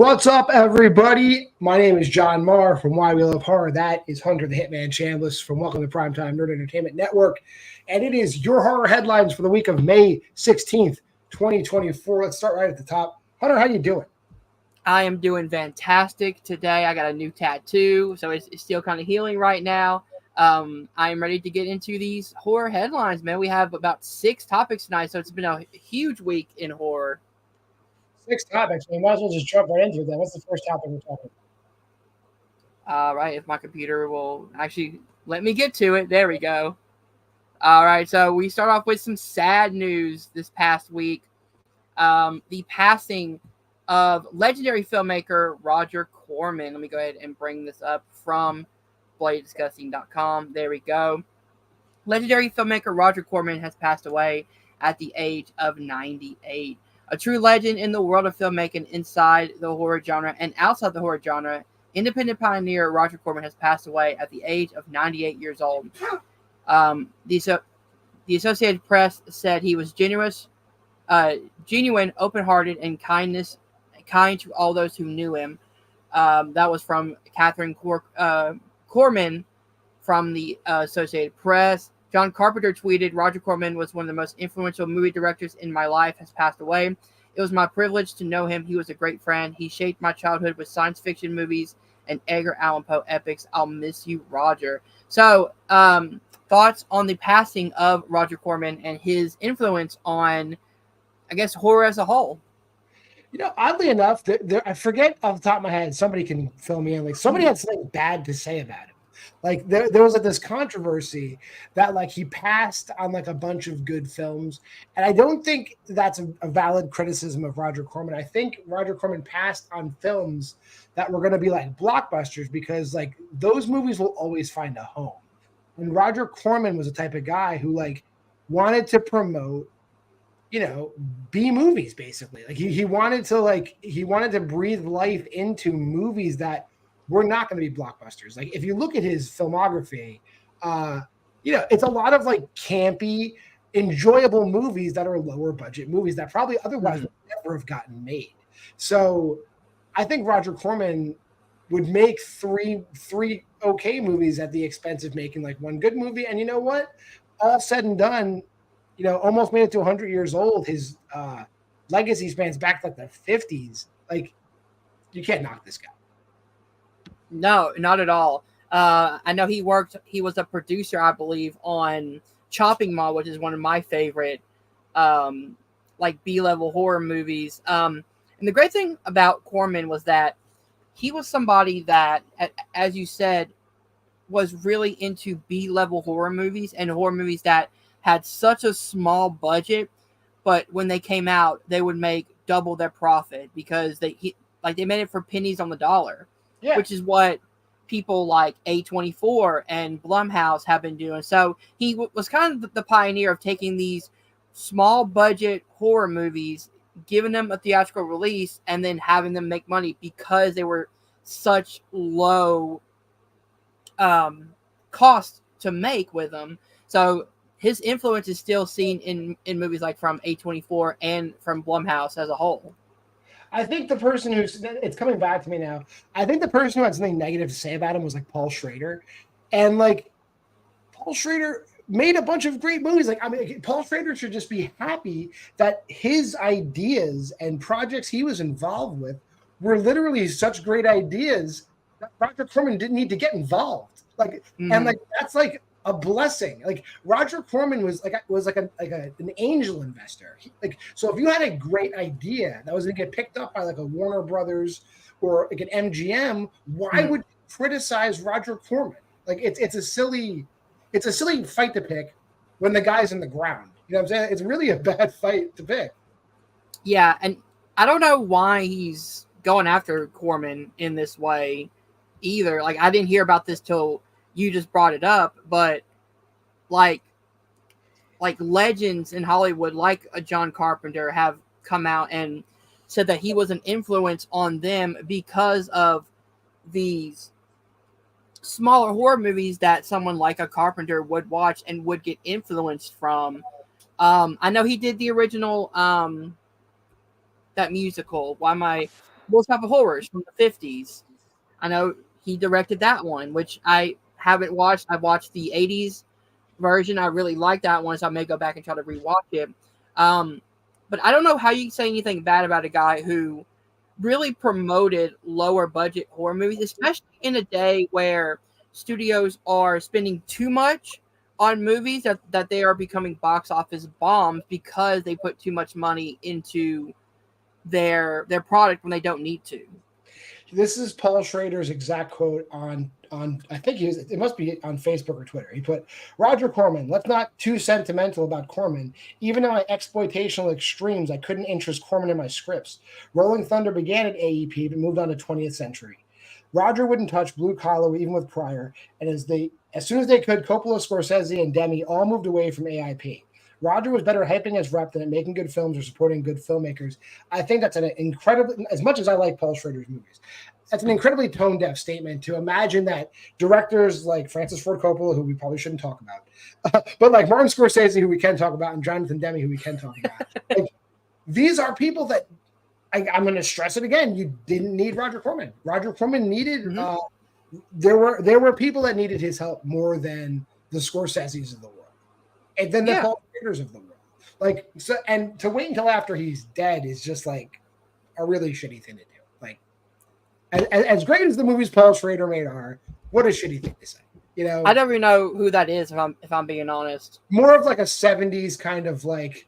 What's up, everybody? My name is John Marr from Why We Love Horror. That is Hunter the Hitman Chambliss from Welcome to Primetime Nerd Entertainment Network. And it is your horror headlines for the week of May 16th, 2024. Let's start right at the top. Hunter, how you doing? I am doing fantastic today. I got a new tattoo, so it's still kind of healing right now. I am ready to get into these horror headlines, man. We have about 6 topics tonight, so it's been a huge week in horror. 6 topics. We might as well just jump right into them. What's the first topic we're talking about? All right, if my computer will actually let me get to it. There we go. All right, so we start off with some sad news this past week. The passing of legendary filmmaker Roger Corman. Let me go ahead and bring this up from BloodydDisgusting.com. There we go. Legendary filmmaker Roger Corman has passed away at the age of 98. A true legend in the world of filmmaking inside the horror genre and outside the horror genre, independent pioneer Roger Corman has passed away at the age of 98 years old. The Associated Press said he was genuine, open-hearted, and kind to all those who knew him. That was from Catherine Corman from the Associated Press. John Carpenter tweeted, "Roger Corman was one of the most influential movie directors in my life, has passed away. It was my privilege to know him. He was a great friend. He shaped my childhood with science fiction movies and Edgar Allan Poe epics. I'll miss you, Roger." So, thoughts on the passing of Roger Corman and his influence on, I guess, horror as a whole? You know, oddly enough, I forget off the top of my head, somebody can fill me in. Like, somebody had something bad to say about him. Like there was like this controversy that like he passed on like a bunch of good films, and I don't think that's a valid criticism of Roger Corman. I think Roger Corman passed on films that were going to be like blockbusters because like those movies will always find a home. And Roger Corman was the type of guy who like wanted to promote, you know, B movies basically. Like he wanted to breathe life into movies that we're not going to be blockbusters. Like if you look at his filmography, it's a lot of like campy, enjoyable movies that are lower budget movies that probably otherwise would never have gotten made. So I think Roger Corman would make three okay movies at the expense of making like one good movie. And you know what? All said and done, you know, almost made it to 100 years old. His legacy spans back to like the 50s. Like you can't knock this guy. No, not at all. I know he was a producer, I believe, on Chopping Mall, which is one of my favorite like B-level horror movies. And the great thing about Corman was that he was somebody that, as you said, was really into B-level horror movies and horror movies that had such a small budget, but when they came out, they would make double their profit because they made it for pennies on the dollar. Yeah. Which is what people like A24 and Blumhouse have been doing. So he was kind of the pioneer of taking these small budget horror movies, giving them a theatrical release, and then having them make money because they were such low cost to make with them. So his influence is still seen in movies like from A24 and from Blumhouse as a whole. I think the person it's coming back to me now. I think the person who had something negative to say about him was like Paul Schrader. And like Paul Schrader made a bunch of great movies. Like, I mean, Paul Schrader should just be happy that his ideas and projects he was involved with were literally such great ideas that Roger Corman didn't need to get involved. Like, and like that's like a blessing. Like Roger Corman was like an angel investor. So if you had a great idea that was going to get picked up by like a Warner Brothers or like an MGM, why would you criticize Roger Corman? Like it's a silly fight to pick when the guy's in the ground. You know what I'm saying? It's really a bad fight to pick. Yeah, and I don't know why he's going after Corman in this way either. Like I didn't hear about this till you just brought it up, but like legends in Hollywood, like a John Carpenter, have come out and said that he was an influence on them because of these smaller horror movies that someone like a Carpenter would watch and would get influenced from. I know he did the original that musical. Why am I Little Shop of Horrors from the 50s. I know he directed that one, which I haven't watched. I watched the 80s version. I really like that one, so I may go back and try to rewatch it. Um, but I don't know how you can say anything bad about a guy who really promoted lower budget horror movies, especially in a day where studios are spending too much on movies that they are becoming box office bombs because they put too much money into their product when they don't need to. This is Paul Schrader's exact quote on I think it must be on Facebook or Twitter. He put, Roger Corman, let's not too sentimental about Corman. Even in my exploitational extremes, I couldn't interest Corman in my scripts. Rolling Thunder began at AEP but moved on to 20th Century. Roger wouldn't touch Blue Collar even with Pryor, and as soon as they could, Coppola, Scorsese, and Demme all moved away from AIP. Roger was better hyping his rep than at making good films or supporting good filmmakers. I think that's an incredibly, as much as I like Paul Schrader's movies, that's an incredibly tone deaf statement to imagine that directors like Francis Ford Coppola, who we probably shouldn't talk about, but like Martin Scorsese, who we can talk about, and Jonathan Demme, who we can talk about. Like, these are people that I'm going to stress it again. You didn't need Roger Corman. Roger Corman needed. There were people that needed his help more than the Scorseses of the world, and then the Paul Schraders of the world. Like, so, and to wait until after he's dead is just like a really shitty thing to do. Like, as great as the movies Paul Schrader made are, what a shitty thing to say. You know, I don't even know who that is if I'm being honest. More of like a 70s kind of like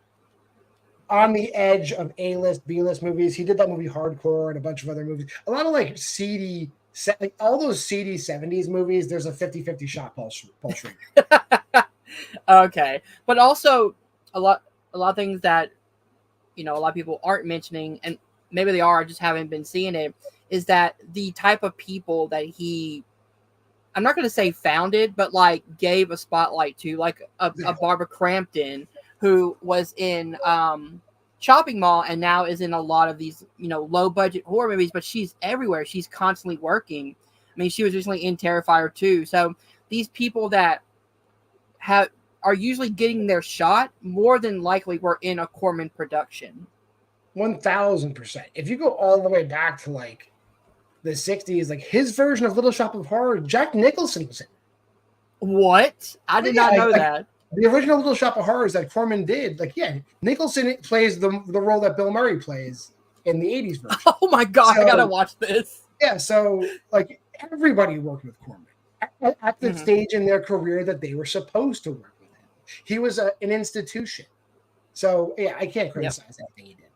on the edge of A-list, B-list movies. He did that movie Hardcore and a bunch of other movies. A lot of like seedy, like all those seedy 70s movies, there's a 50-50 shot Paul Schrader. Okay. But also a lot of things that, you know, a lot of people aren't mentioning, and maybe they are, I just haven't been seeing it, is that the type of people that he, I'm not going to say founded, but like gave a spotlight to, like a Barbara Crampton, who was in Chopping Mall and now is in a lot of these, you know, low budget horror movies, but she's everywhere. She's constantly working. I mean, she was recently in Terrifier 2. So these people that are usually getting their shot more than likely were in a Corman production. 1000%. If you go all the way back to like the 60s, like his version of Little Shop of Horror, Jack Nicholson was in. What? I did not know that. The original Little Shop of Horrors that Corman did, like, Nicholson plays the role that Bill Murray plays in the 80s version. Oh my God, I gotta watch this. Yeah, so like everybody worked with Corman at the stage in their career that they were supposed to work with him. He was an institution. So yeah, I can't criticize anything he did.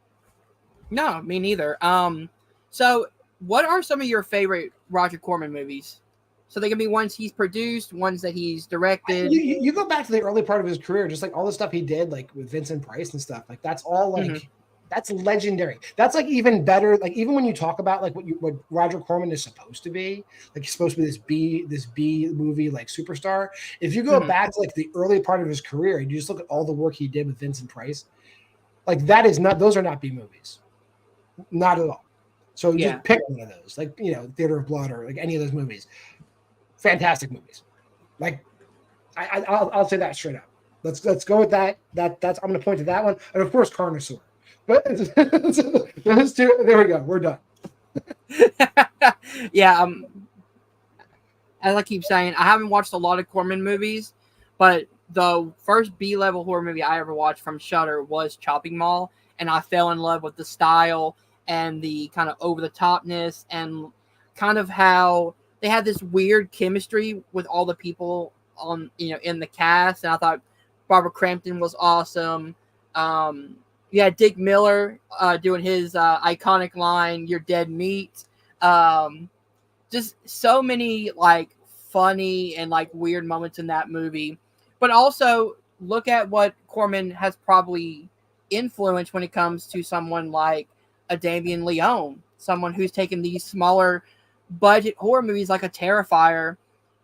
No, me neither. So what are some of your favorite Roger Corman movies? So they can be ones he's produced, ones that he's directed. You go back to the early part of his career, just like all the stuff he did, like with Vincent Price and stuff. Like that's all like that's legendary. That's like even better. Like even when you talk about like what Roger Corman is supposed to be, like he's supposed to be this B movie like superstar. If you go back to like the early part of his career and you just look at all the work he did with Vincent Price, like that is not, those are not B movies, not at all. So just pick one of those, like, you know, Theater of Blood or like any of those movies. Fantastic movies. Like I'll say that straight up. Let's go with that. That's I'm going to point to that one, and of course Carnosaur. But those two, there we go. We're done. Yeah. As I keep saying, I haven't watched a lot of Corman movies, but the first B-level horror movie I ever watched from Shudder was Chopping Mall, and I fell in love with the style and the kind of over-the-topness and kind of how they had this weird chemistry with all the people on, you know, in the cast. And I thought Barbara Crampton was awesome. Yeah, Dick Miller doing his iconic line, "You're dead meat." Just so many like funny and like weird moments in that movie. But also look at what Corman has probably influenced when it comes to someone like a Damien Leone, someone who's taken these smaller budget horror movies like a Terrifier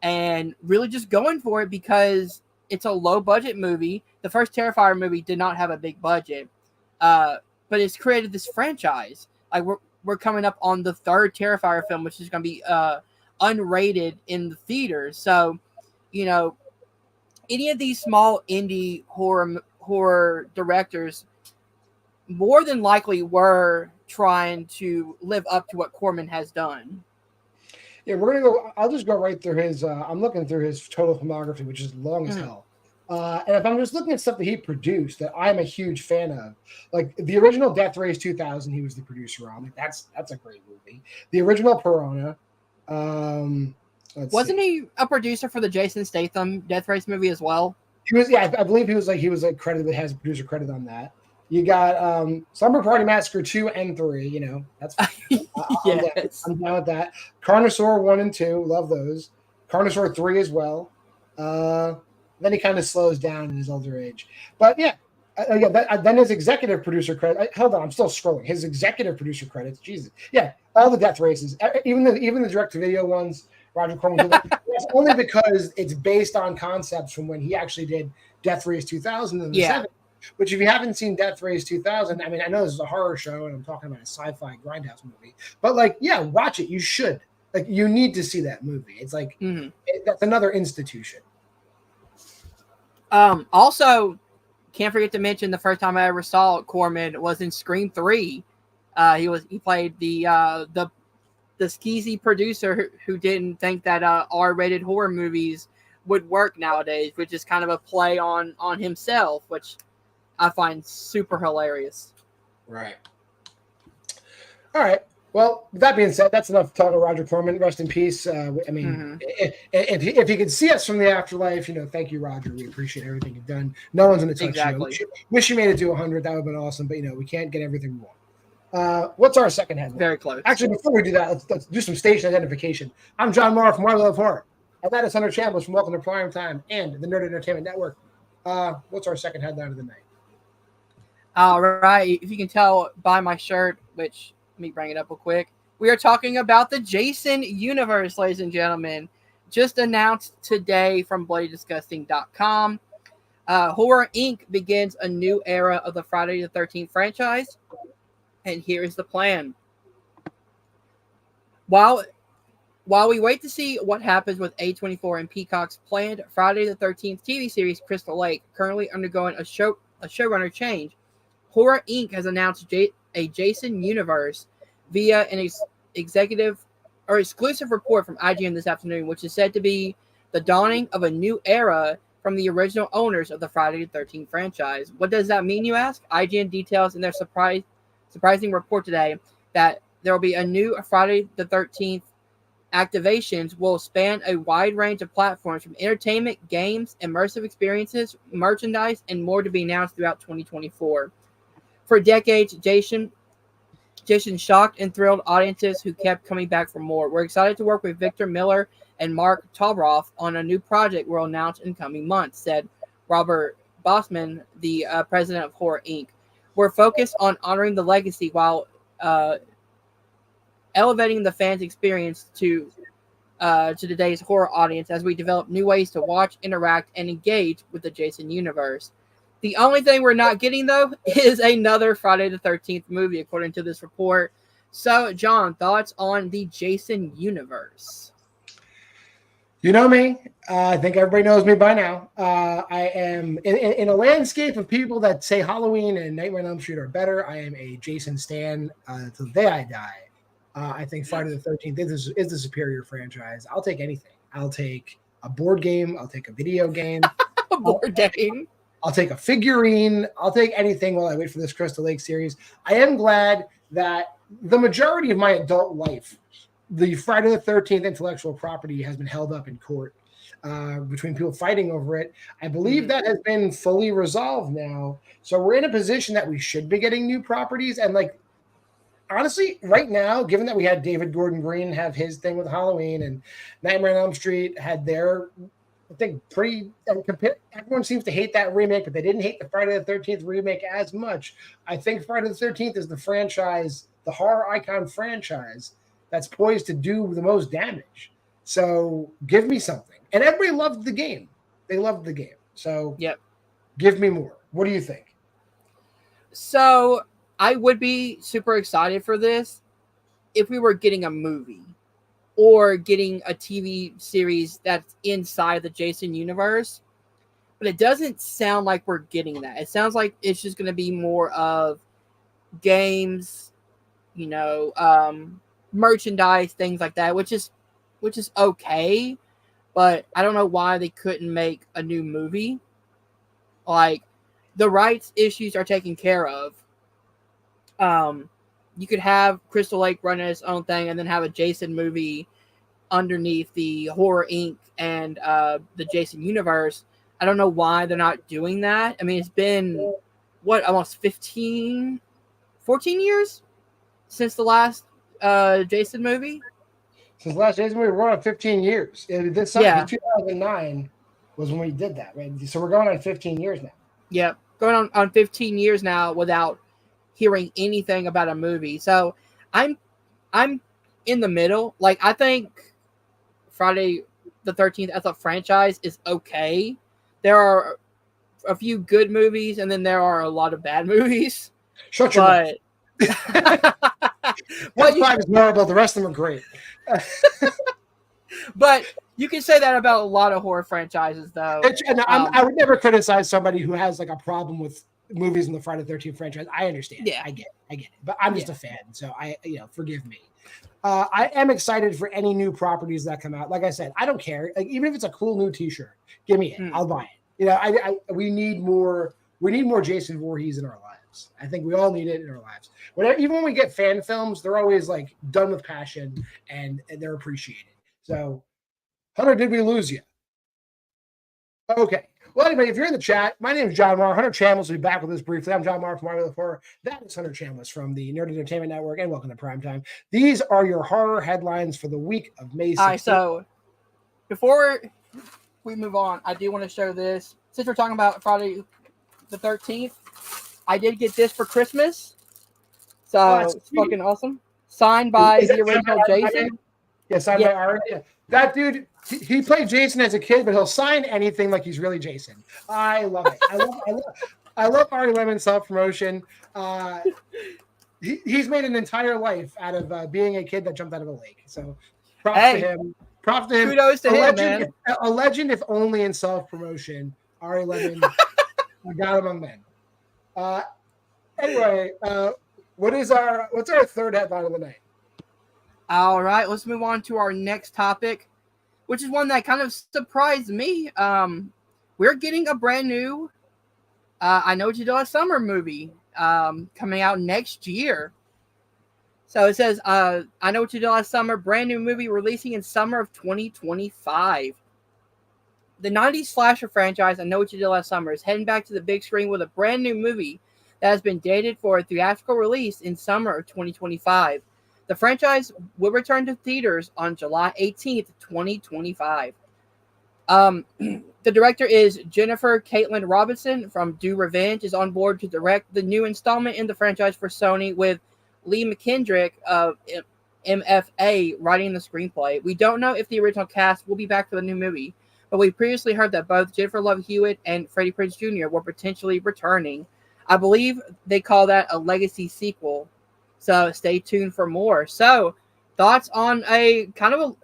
and really just going for it because it's a low budget movie. The first Terrifier movie did not have a big budget, but it's created this franchise. Like we're coming up on the third Terrifier film, which is going to be unrated in the theaters. So, you know, any of these small indie horror directors more than likely were trying to live up to what Corman has done. Yeah, we're gonna go. I'll just go right through his. I'm looking through his total filmography, which is long as hell. And if I'm just looking at stuff that he produced that I'm a huge fan of, like the original Death Race 2000, he was the producer on. Like that's a great movie. The original Piranha. Wasn't he a producer for the Jason Statham Death Race movie as well? He was. Yeah, I believe he was credited. Has a producer credit on that. You got Slumber Party Massacre 2 and 3. You know, that's Yes. I'm down with that. Carnosaur 1 and 2, love those. Carnosaur 3 as well. Then he kind of slows down in his older age. But yeah, then his executive producer credit. Hold on, I'm still scrolling. His executive producer credits. Jesus, yeah, all the Death Races, even the direct to video ones. Roger Corman did that. That's only because it's based on concepts from when he actually did Death Race 2000 in the 70s. Which, if you haven't seen Death Race 2000, I mean, I know this is a horror show and I'm talking about a sci-fi grindhouse movie, but like, yeah, watch it. You should. Like, you need to see that movie. It's like, that's another institution. Also, can't forget to mention the first time I ever saw Corman was in Scream 3. He played the skeezy producer who didn't think that R-rated horror movies would work nowadays, which is kind of a play on himself, which I find super hilarious. Right. All right. Well, with that being said, that's enough to talk to Roger Corman. Rest in peace. I mean, if you could see us from the afterlife, thank you, Roger. We appreciate everything you've done. No one's going to touch you. Wish you made it to 100. That would have been awesome. But, we can't get everything we want. What's our second headline? Very close. Actually, before we do that, let's do some station identification. I'm John Morrow from Why We Love Horror. Atlantis Hunter Chambers from Welcome to Prime Time and the Nerd Entertainment Network. What's our second headline of the night? All right. If you can tell by my shirt, which let me bring it up real quick. We are talking about the Jason universe, ladies and gentlemen. Just announced today from BloodyDisgusting.com. Horror Inc. begins a new era of the Friday the 13th franchise. And here is the plan. While we wait to see what happens with A24 and Peacock's planned Friday the 13th TV series Crystal Lake, currently undergoing a showrunner change, Horror Inc. has announced a Jason universe via an exclusive report from IGN this afternoon, which is said to be the dawning of a new era from the original owners of the Friday the 13th franchise. What does that mean, you ask? IGN details in their surprising report today that there will be a new Friday the 13th activations will span a wide range of platforms from entertainment, games, immersive experiences, merchandise, and more to be announced throughout 2024. For decades, Jason shocked and thrilled audiences who kept coming back for more. We're excited to work with Victor Miller and Mark Tobroff on a new project we'll announce in coming months, said Robert Bossman, the president of Horror Inc. We're focused on honoring the legacy while elevating the fans' experience to today's horror audience as we develop new ways to watch, interact, and engage with the Jason universe. The only thing we're not getting, though, is another Friday the 13th movie, according to this report. So, John, thoughts on the Jason universe? You know me. I think everybody knows me by now. I am in a landscape of people that say Halloween and Nightmare on Elm Street are better. I am a Jason stan till the day I die. I think Friday the 13th is the superior franchise. I'll take anything. I'll take a board game. I'll take a video game. A board game. I'll take a figurine. I'll take anything while I wait for this Crystal Lake series. I am glad that the majority of my adult life, the Friday the 13th intellectual property has been held up in court between people fighting over it. I believe that has been fully resolved now. So we're in a position that we should be getting new properties. And honestly, right now, given that we had David Gordon Green have his thing with Halloween and Nightmare on Elm Street had their, I think, everyone seems to hate that remake, but they didn't hate the Friday the 13th remake as much. I think Friday the 13th is the franchise, the horror icon franchise, that's poised to do the most damage. So give me something. And everybody loved the game. They loved the game. So give me more. What do you think? So I would be super excited for this if we were getting a movie or getting a TV series that's inside the Jason universe. But it doesn't sound like we're getting that. It sounds like it's just going to be more of games merchandise, things like that, which is okay. But I don't know why they couldn't make a new movie. Like, the rights issues are taken care of. You could have Crystal Lake run its own thing and then have a Jason movie underneath the Horror Inc. and the Jason universe. I don't know why they're not doing that. I mean, it's been, almost 14 years since the last Jason movie? Since the last Jason movie, we're on 15 years. This 2009 was when we did that, right? So we're going on 15 years now. Yep, going on 15 years now without hearing anything about a movie. So I'm in the middle. Like, I think Friday the 13th as a franchise is okay. There are a few good movies, and then there are a lot of bad movies. Shut your mouth. One 5 is horrible. The rest of them are great. But you can say that about a lot of horror franchises, though. I would never criticize somebody who has like a problem with movies in the Friday the 13th franchise. I understand. Yeah, I get it. But I'm just a fan, so forgive me. I am excited for any new properties that come out. Like I said, I don't care. Like, even if it's a cool new T-shirt, give me it. I'll buy it. We need more Jason Voorhees in our lives. I think we all need it in our lives. Even when we get fan films, they're always like done with passion and they're appreciated. So, Hunter, did we lose you? Okay. Well, anyway, if you're in the chat, my name is John Marr. Hunter Chambliss will be back with us briefly. I'm John Marr from Marvel Horror. That is Hunter Chambliss from the Nerd Entertainment Network, and welcome to Primetime. These are your horror headlines for the week of May 16th. All right, so before we move on, I do want to show this. Since we're talking about Friday the 13th, I did get this for Christmas. So it's fucking awesome. Signed by the original Jason. Yeah, signed by Ari. Yeah. That dude, he played Jason as a kid, but he'll sign anything like he's really Jason. I love it. I love Ari Lemon's self-promotion. He's made an entire life out of being a kid that jumped out of a lake. So props to him. Props to him. Kudos to him, man. A legend, if only in self-promotion. Ari Lemon, a god among men. Anyway, what's our third headline of the night? All right, let's move on to our next topic, which is one that kind of surprised me. We're getting a brand new I Know What You Did Last Summer movie coming out next year. So it says, I Know What You Did Last Summer, brand new movie releasing in summer of 2025. The 90s slasher franchise, I Know What You Did Last Summer, is heading back to the big screen with a brand new movie that has been dated for a theatrical release in summer of 2025. The franchise will return to theaters on July 18th, 2025. The director is Jennifer Caitlin Robinson from Do Revenge, is on board to direct the new installment in the franchise for Sony, with Lee McKendrick of MFA writing the screenplay. We don't know if the original cast will be back for the new movie, but we previously heard that both Jennifer Love Hewitt and Freddie Prinze Jr. were potentially returning. I believe they call that a legacy sequel. So stay tuned for more. So, thoughts on a kind of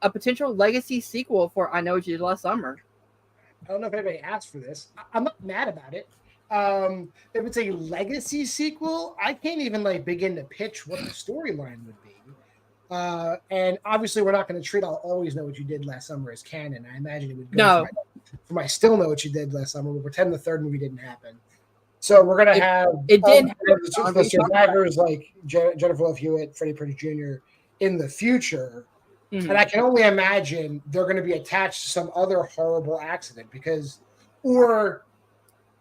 a potential legacy sequel for I Know What You Did Last Summer? I don't know if anybody asked for this. I'm not mad about it. If it's a legacy sequel, I can't even begin to pitch what the storyline would be. And obviously, we're not going to treat I'll Always Know What You Did Last Summer as canon. I imagine it would go for my Still Know What You Did Last Summer. We'll pretend the third movie didn't happen. So we're going to have the survivors like Jennifer Love Hewitt, Freddie Prinze Jr. in the future. Mm-hmm. And I can only imagine they're going to be attached to some other horrible accident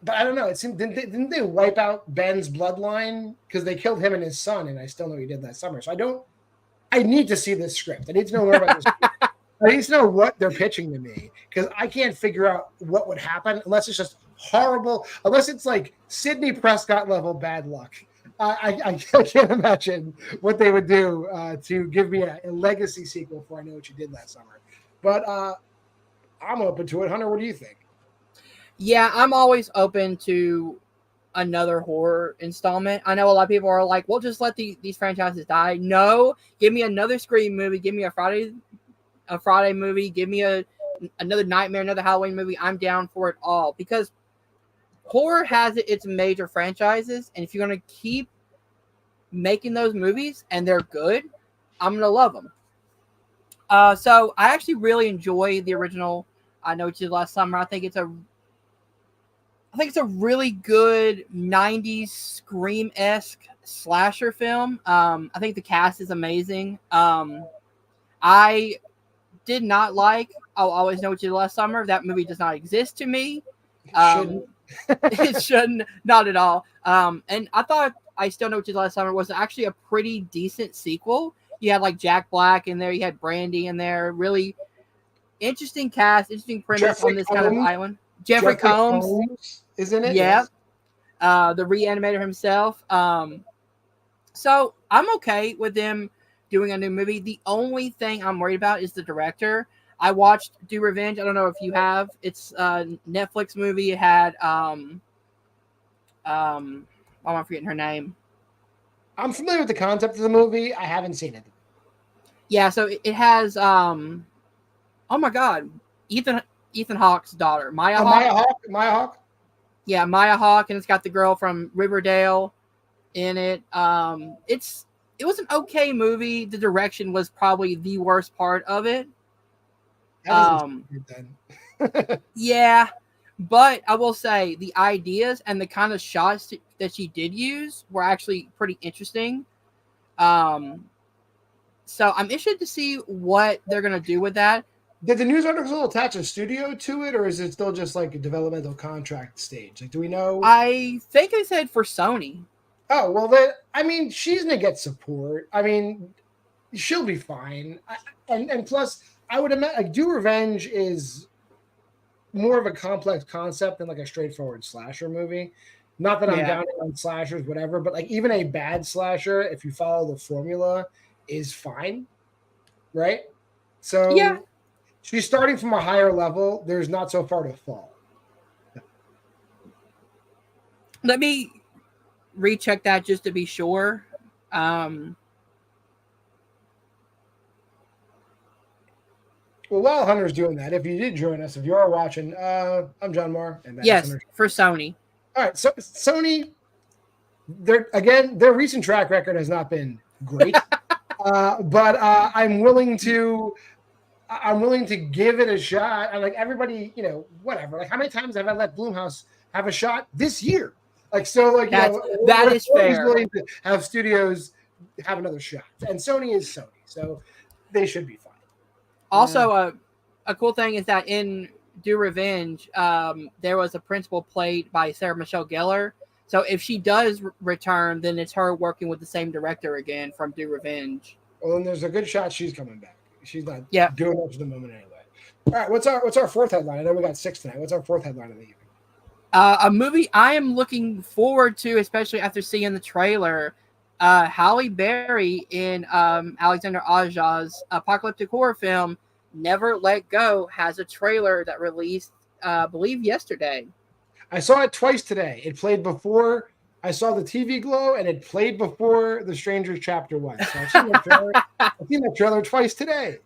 but I don't know. Didn't they wipe out Ben's bloodline because they killed him and his son? And I Still Know What You Did Last Summer. So I need to see this script. I need to know more about this. I need to know what they're pitching to me because I can't figure out what would happen unless it's just horrible, unless it's like Sidney Prescott level bad luck. I can't imagine what they would do to give me a legacy sequel for I Know What You Did Last Summer. But I'm open to it. Hunter, what do you think? Yeah, I'm always open to another horror installment. I know a lot of people are like, well, just let these franchises die. No, give me another Scream movie. Give me a Friday movie. Give me another Nightmare, another Halloween movie. I'm down for it all because horror has its major franchises, and if you're going to keep making those movies and they're good, I'm gonna love them. So I actually really enjoy the original I Know What You Did Last Summer. I think it's a really good 90s Scream-esque slasher film. I think the cast is amazing. I did not like I'll Always Know What You Did Last Summer. That movie does not exist to me. Shouldn't. It shouldn't, not at all. And I thought I Still Know What You Did Last Summer was actually a pretty decent sequel. You had like Jack Black in there, you had Brandy in there. Really interesting cast, interesting premise Jeffrey on this kind of Combs. island. Jeffrey Combs is in it. yeah, Yes. the Reanimator himself. So I'm okay with them doing a new movie. The only thing I'm worried about is the director. I watched Do Revenge. I don't know if you have. It's a Netflix movie. It had I'm forgetting her name. I'm familiar with the concept of the movie. I haven't seen it. Yeah, so it has oh my god, Ethan Hawke's daughter, Maya Hawke. Maya Hawke. Yeah, Maya Hawke, and it's got the girl from Riverdale in it. It was an okay movie. The direction was probably the worst part of it. Yeah, but I will say the ideas and the kind of shots that she did use were actually pretty interesting. So I'm interested to see what they're gonna do with that. Did the news article attach a studio to it, or is it still just like a developmental contract stage? Like, do we know? I think I said for Sony. Oh, well, then, I mean, she's going to get support. I mean, she'll be fine. And plus, I would imagine, like, Do Revenge is more of a complex concept than like a straightforward slasher movie. Not that I'm down on slashers, whatever, but like even a bad slasher, if you follow the formula, is fine, right? So Yeah. She's starting from a higher level. There's not so far to fall. Let me recheck that just to be sure. Well, while Hunter's doing that, if you did join us, if you are watching, I'm John Marr. And yes, Hunter. For Sony. All right, so Sony, their recent track record has not been great, but I'm willing to give it a shot. And like everybody, whatever. Like how many times have I let Blumhouse have a shot this year? Like so, like that is fair. Willing to have studios have another shot, and Sony is Sony, so they should be fine. Also, a cool thing is that in Do Revenge, there was a principal played by Sarah Michelle Gellar. So if she does return, then it's her working with the same director again from Do Revenge. Well, then there's a good shot she's coming back. She's not doing much at the moment anyway. All right, what's our fourth headline? I know we got 6 tonight. What's our fourth headline of the evening? A movie I am looking forward to, especially after seeing the trailer. Halle Berry in Alexander Aja's apocalyptic horror film Never Let Go has a trailer that released, I believe, yesterday. I saw it twice today. It played before I saw the TV Glow, and it played before The Strangers Chapter 1. So I've seen that trailer twice today.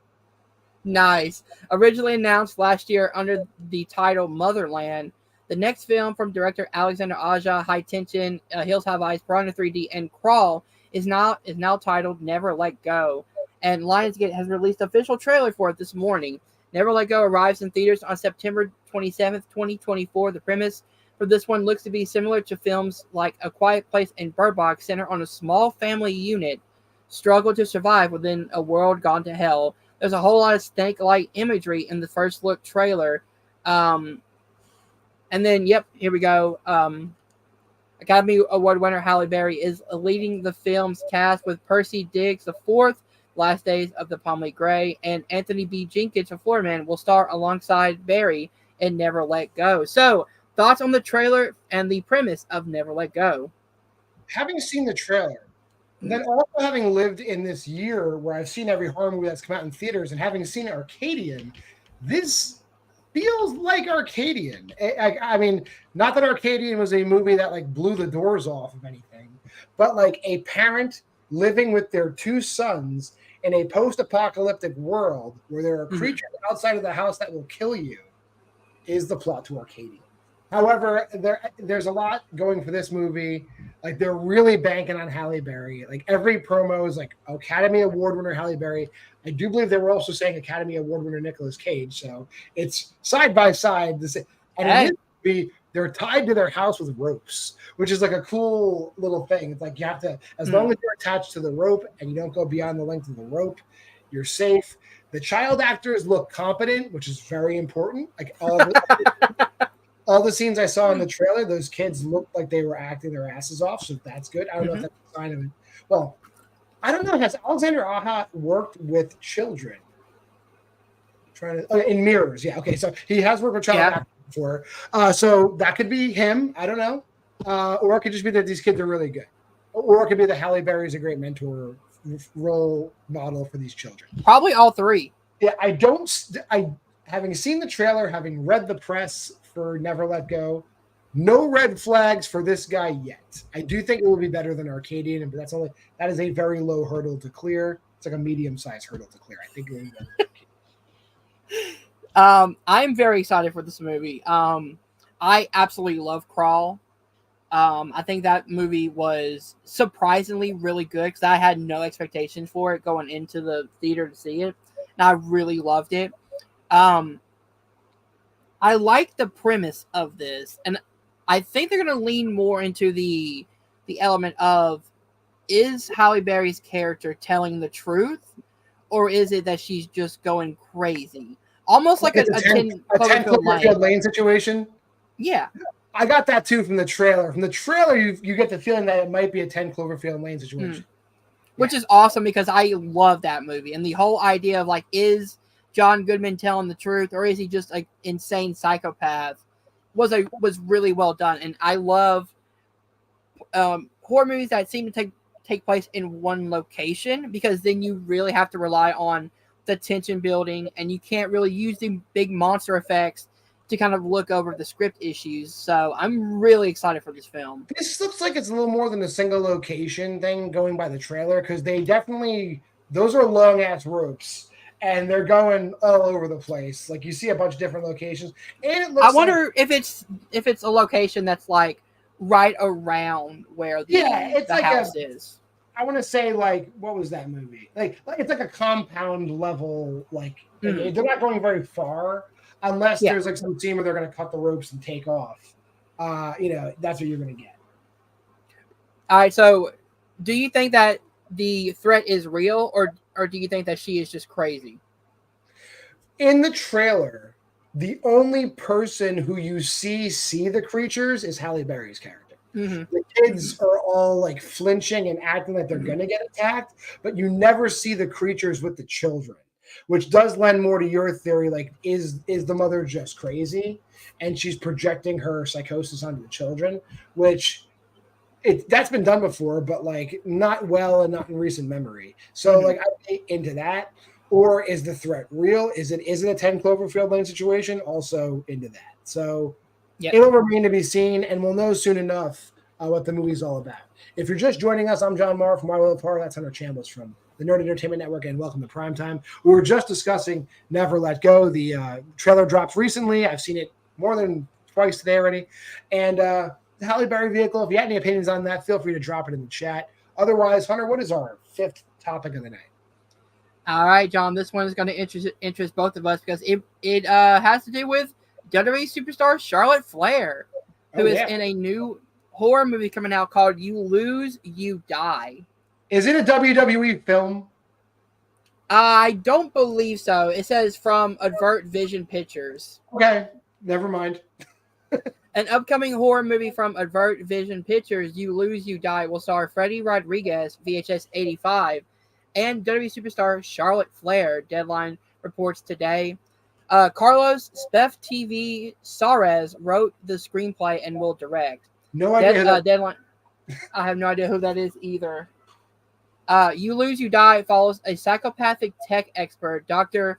Nice. Originally announced last year under the title Motherland, the next film from director Alexander Aja, High Tension, Hills Have Eyes, Piranha 3D, and Crawl is now titled Never Let Go. And Lionsgate has released an official trailer for it this morning. Never Let Go arrives in theaters on September 27th, 2024. The premise for this one looks to be similar to films like A Quiet Place and Bird Box, centered on a small family unit struggle to survive within a world gone to hell. There's a whole lot of snake-like imagery in the first look trailer. And then, here we go. Academy Award winner Halle Berry is leading the film's cast with Percy Diggs IV, Last Days of the Palm Leaf Gray, and Anthony B. Jenkins of Florida Man will star alongside Berry in Never Let Go. So, thoughts on the trailer and the premise of Never Let Go? Having seen the trailer, then also having lived in this year where I've seen every horror movie that's come out in theaters and having seen Arcadian, this feels like Arcadian. I mean, not that Arcadian was a movie that like blew the doors off of anything, but like a parent living with their 2 sons in a post-apocalyptic world where there are creatures outside of the house that will kill you is the plot to Arcadian. However, there's a lot going for this movie. Like they're really banking on Halle Berry. Like every promo is like Academy Award winner Halle Berry. I do believe they were also saying Academy Award winner Nicolas Cage. So it's side by side. And in this movie, they're tied to their house with ropes, which is like a cool little thing. It's like you have to, as long as you're attached to the rope and you don't go beyond the length of the rope, you're safe. The child actors look competent, which is very important. Like all the scenes I saw in the trailer, those kids looked like they were acting their asses off, so that's good. I don't know if that's a sign of it. Well, I don't know. Has Alexander Aja worked with children? In Mirrors, yeah. Okay, so he has worked with child actors before. So that could be him. I don't know. Or it could just be that these kids are really good. Or it could be that Halle Berry is a great mentor role model for these children. Probably all three. Yeah, having seen the trailer, having read the press for Never Let Go, no red flags for this guy yet. I do think it will be better than Arcadian, but that is a very low hurdle to clear. It's like a medium-sized hurdle to clear. I think it will be better. I'm very excited for this movie. I absolutely love Crawl. I think that movie was surprisingly really good because I had no expectations for it going into the theater to see it, and I really loved it. I like the premise of this, and I think they're going to lean more into the element of, is Halle Berry's character telling the truth, or is it that she's just going crazy? Almost like a 10 Cloverfield Lane situation? Yeah. I got that too from the trailer. From the trailer, you get the feeling that it might be a 10 Cloverfield Lane situation. Which is awesome because I love that movie. And the whole idea of like, is John Goodman telling the truth, or is he just an insane psychopath, was really well done. And I love horror movies that seem to take place in one location, because then you really have to rely on the tension building, and you can't really use the big monster effects to kind of look over the script issues. So I'm really excited for this film. This looks like it's a little more than a single location thing going by the trailer, because those are long ass ropes. And they're going all over the place. Like you see a bunch of different locations, and it looks. I wonder if it's a location that's like right around where the house is. I want to say like, what was that movie? Like it's like a compound level. Like they're not going very far unless there's like some scene where they're going to cut the ropes and take off. That's what you're going to get. All right. So, do you think that the threat is real, or do you think that she is just crazy? In the trailer, the only person who you see the creatures is Halle Berry's character. The kids are all like flinching and acting like they're going to get attacked, but you never see the creatures with the children, which does lend more to your theory. Like, is the mother just crazy and she's projecting her psychosis onto the children, which that's been done before, but like not well and not in recent memory. So like I'm into that. Or is the threat real? Is it a 10 Cloverfield Lane situation? Also into that. So it'll remain to be seen, and we'll know soon enough what the movie's all about. If you're just joining us, I'm John Marr from Our Little Horror. That's Hunter Chambliss from the Nerd Entertainment Network, and welcome to Primetime. We were just discussing Never Let Go. The trailer dropped recently. I've seen it more than twice today already. And the Halle Berry vehicle, if you had any opinions on that, feel free to drop it in the chat. Otherwise, Hunter, what is our fifth topic of the night? All right, John, this one is going to interest both of us because it has to do with WWE superstar Charlotte Flair, who is in a new horror movie coming out called You Lose, You Die. Is it a WWE film? I don't believe so. It says from Advert Vision Pictures. Okay, never mind. An upcoming horror movie from Advert Vision Pictures, You Lose, You Die, will star Freddie Rodriguez, VHS 85, and WWE superstar Charlotte Flair. Deadline reports today. Carlos Spef TV Sares wrote the screenplay and will direct. No idea. Deadline. I have no idea who that is either. You Lose, You Die follows a psychopathic tech expert, Dr.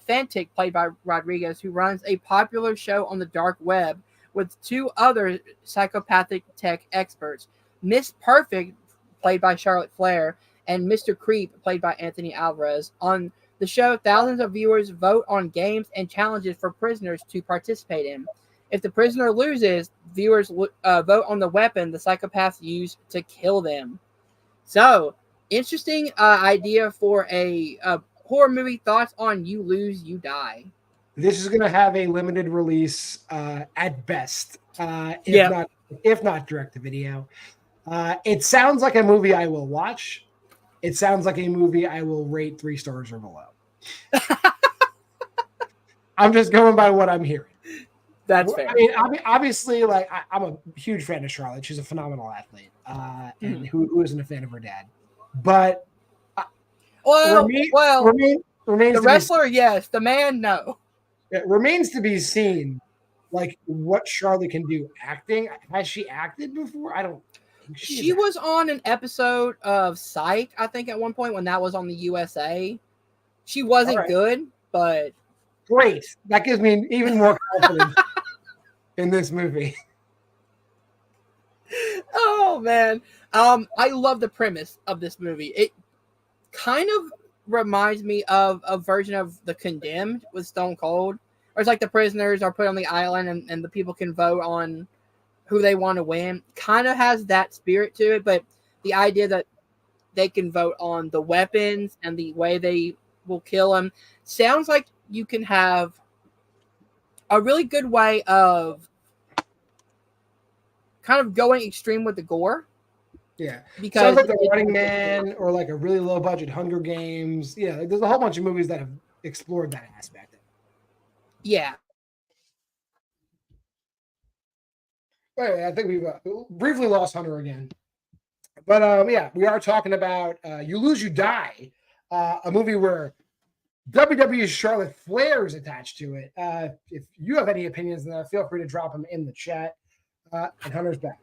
Fantic, played by Rodriguez, who runs a popular show on the dark web with two other psychopathic tech experts, Miss Perfect, played by Charlotte Flair, and Mr. Creep, played by Anthony Alvarez. On the show, thousands of viewers vote on games and challenges for prisoners to participate in. If the prisoner loses, viewers vote on the weapon the psychopaths use to kill them. So, interesting idea for a horror movie. Thoughts on You Lose, You Die? This is going to have a limited release at best, Yeah. if not direct to video. It sounds like a movie I will watch. It sounds like a movie I will rate 3 stars or below. I'm just going by what I'm hearing. That's fair. I mean, obviously, like I'm a huge fan of Charlotte. She's a phenomenal athlete, and who isn't a fan of her dad? But remains the wrestler, yes. The man, no. It remains to be seen, like what Charlotte can do acting. Has she acted before? I don't. She was on an episode of Psych, I think, at one point when that was on the USA. She wasn't good, but great. That gives me even more confidence in this movie. Oh man, I love the premise of this movie. It kind of reminds me of a version of The Condemned with Stone Cold, where it's like the prisoners are put on the island and the people can vote on who they want to win. Kind of has that spirit to it, but the idea that they can vote on the weapons and the way they will kill them sounds like you can have a really good way of kind of going extreme with the gore. Yeah, because sounds like The Running Man or like a really low budget Hunger Games. Yeah, there's a whole bunch of movies that have explored that aspect. Yeah. Anyway, I think we've briefly lost Hunter again. But yeah, we are talking about You Lose, You Die, a movie where WWE's Charlotte Flair is attached to it. If you have any opinions on that, feel free to drop them in the chat. And Hunter's back.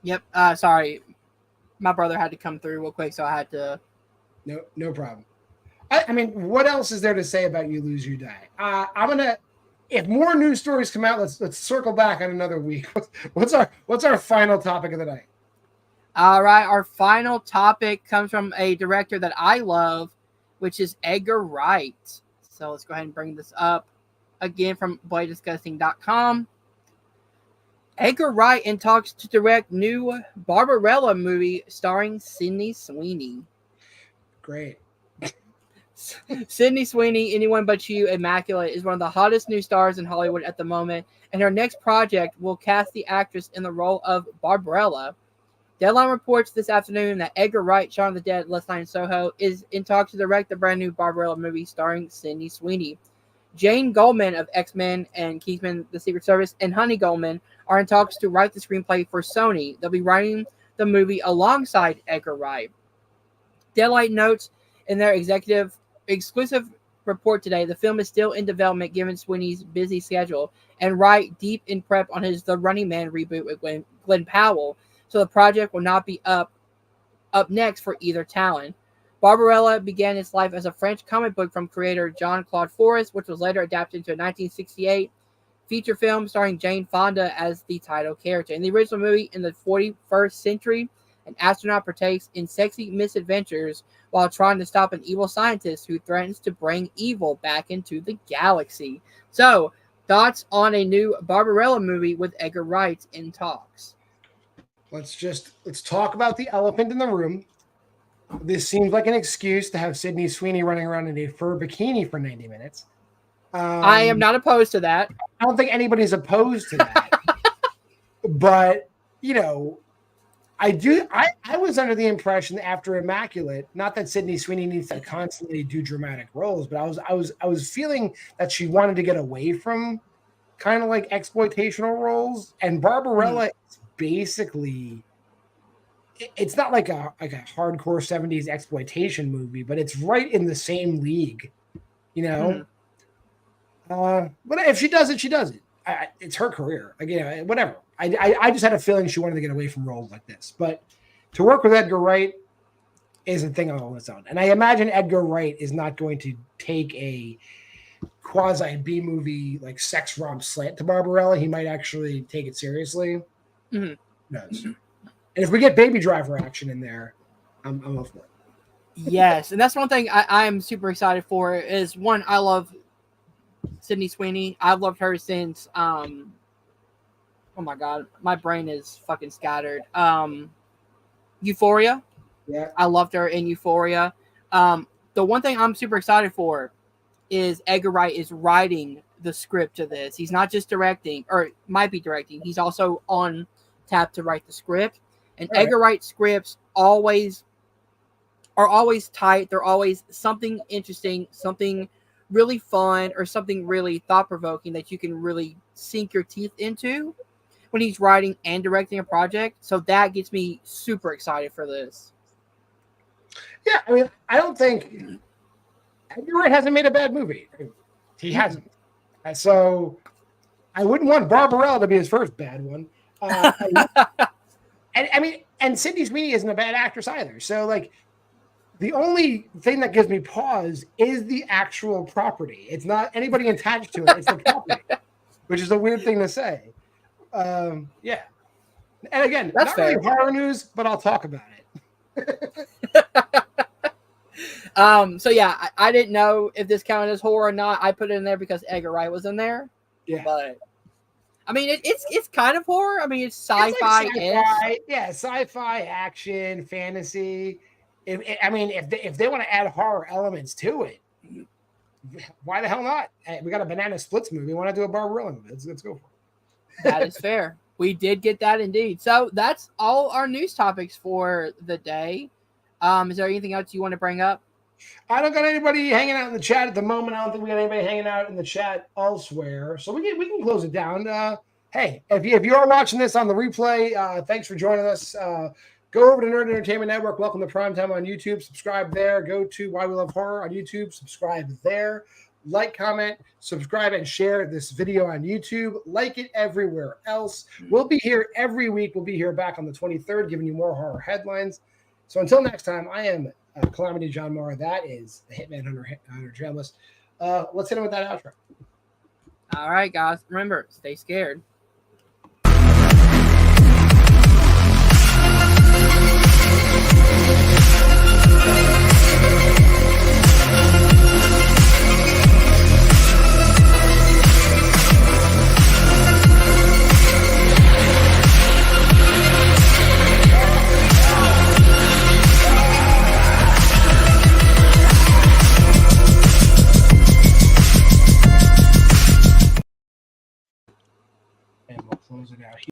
Yep. Sorry. My brother had to come through real quick, so I had to. No problem. I mean, what else is there to say about You Lose, You Die? I'm gonna. If more news stories come out, let's circle back on another week. What's our final topic of the night? All right, our final topic comes from a director that I love, which is Edgar Wright. So let's go ahead and bring this up again from BloodDisgusting.com. Edgar Wright in talks to direct new Barbarella movie starring Sydney Sweeney. Great. Sydney Sweeney, Anyone But You, Immaculate, is one of the hottest new stars in Hollywood at the moment, and her next project will cast the actress in the role of Barbarella. Deadline reports this afternoon that Edgar Wright, Shaun of the Dead, Last Night in Soho, is in talks to direct the brand new Barbarella movie starring Sydney Sweeney. Jane Goldman of X-Men and Kingsman: The Secret Service and Honey Goldman are in talks to write the screenplay for Sony. They'll be writing the movie alongside Edgar Wright. Deadline notes in their exclusive report today, the film is still in development given Sweeney's busy schedule, and Wright deep in prep on his The Running Man reboot with Glenn Powell, so the project will not be up next for either talent. Barbarella began its life as a French comic book from creator Jean-Claude Forest, which was later adapted into a 1968 feature film starring Jane Fonda as the title character. In the original movie, in the 41st century, an astronaut partakes in sexy misadventures while trying to stop an evil scientist who threatens to bring evil back into the galaxy. So, thoughts on a new Barbarella movie with Edgar Wright in talks? Let's talk about the elephant in the room. This seems like an excuse to have Sydney Sweeney running around in a fur bikini for 90 minutes. I am not opposed to that. I don't think anybody's opposed to that. But, I was under the impression that after Immaculate, not that Sydney Sweeney needs to constantly do dramatic roles, but I was feeling that she wanted to get away from kind of like exploitational roles. And Barbarella is basically, it's not like a hardcore 70s exploitation movie, but it's right in the same league, But if she does it, she does it. It's her career. Again, whatever. I just had a feeling she wanted to get away from roles like this. But to work with Edgar Wright is a thing on its own. And I imagine Edgar Wright is not going to take a quasi B movie like sex romp slant to Barbarella. He might actually take it seriously. Mm-hmm. Knows. And if we get Baby Driver action in there, I'm all for it. Yes, and that's one thing I am super excited for. Is one, I love Sydney Sweeney. I've loved her since oh my god, my brain is fucking scattered. Euphoria. Yeah. I loved her in Euphoria. The one thing I'm super excited for is Edgar Wright is writing the script to this. He's not just directing, or might be directing. He's also on tap to write the script. And Right. Edgar Wright scripts are always tight. They're always something interesting, something really fun, or something really thought-provoking that you can really sink your teeth into when he's writing and directing a project. So that gets me super excited for this. Yeah, I mean, I don't think Edgar Wright hasn't made a bad movie. He hasn't. So I wouldn't want Barbarella to be his first bad one. And I mean, and Sydney Sweeney isn't a bad actress either. So like, the only thing that gives me pause is the actual property. It's not anybody attached to it. It's the property, which is a weird thing to say. Yeah. And again, That's not fair. really horror news, but I'll talk about it. So yeah, I didn't know if this counted as horror or not. I put it in there because Edgar Wright was in there. Yeah. But I mean, it's kind of horror. I mean, it's It's like sci-fi. sci-fi, yeah, sci-fi, action, fantasy. If they want to add horror elements to it, why the hell not? Hey, we got a Banana Splits movie. Want to do a Barbarella movie? Let's go for it. That is fair. We did get that indeed. So that's all our news topics for the day. Is there anything else you want to bring up? I don't got anybody hanging out in the chat at the moment. I don't think we got anybody hanging out in the chat elsewhere. So we can close it down. Hey, if you are watching this on the replay, thanks for joining us. Go over to Nerd Entertainment Network. Welcome to Primetime on YouTube. Subscribe there. Go to Why We Love Horror on YouTube. Subscribe there. Like, comment, subscribe, and share this video on YouTube. Like it everywhere else. We'll be here every week. We'll be here back on the 23rd, giving you more horror headlines. So until next time, I am Calamity John Mara. That is the Hitman Hunter Jamless. Let's hit him with that outro. All right, guys. Remember, stay scared. And we'll close it out here.